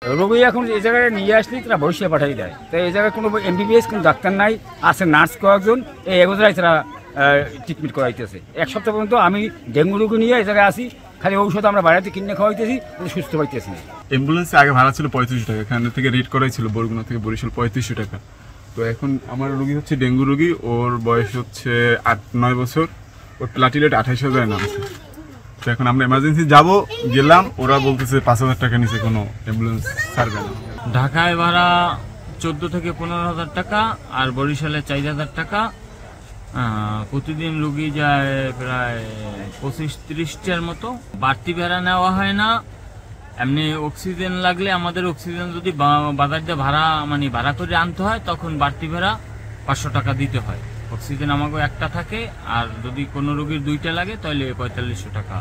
রোগী এখন এই জায়গায় নিয়ে আসলেই তারা বরিশালে পাঠিয়ে দেয়। তো এই জায়গায় কোনো এমবিবিএস কোনো ডাক্তার নাই, আছে নার্স কয়েকজন, এই এগোজারাই তারা ট্রিটমেন্ট করাইতেছে। এক সপ্তাহ পর্যন্ত আমি ডেঙ্গু রোগী নিয়ে এই জায়গায় আসি, খালি ঔষধ আমরা বাইরে থেকে কিনে খাওয়াইতেছি, সুস্থ পাইতেছি। অ্যাম্বুলেন্সে আগে ভাড়া ছিল 3500 টাকা, এখান থেকে রেট করাই ছিল বরগুনা থেকে বরিশাল 3500 টাকা। তো এখন আমার রোগী হচ্ছে ডেঙ্গু রোগী, ওর বয়স হচ্ছে 8-9 বছর, ওর প্লাটিলেট 28,000 নামছে। তো এখন আমরা এমার্জেন্সি গেলাম, ওরা বলতেছে 5,000 টাকা নিচে কোনো অ্যাম্বুলেন্স ছাড়বে না। ঢাকায় ভাড়া 14 থেকে 15,000 টাকা, আর বরিশালে 4,000 টাকা। প্রতিদিন রুগী যায় প্রায় 25-30টার মতো। বাড়তি ভাড়া নেওয়া হয় না। এমনি অক্সিজেন লাগলে আমাদের অক্সিজেন যদি বাজার দিয়ে ভাড়া করে আনতে হয়, তখন বাড়তি ভাড়া 500 টাকা দিতে হয়। অক্সিজেন আমাকে একটা থাকে, আর যদি কোনো রোগীর 2টা লাগে তাহলে 4500 টাকা।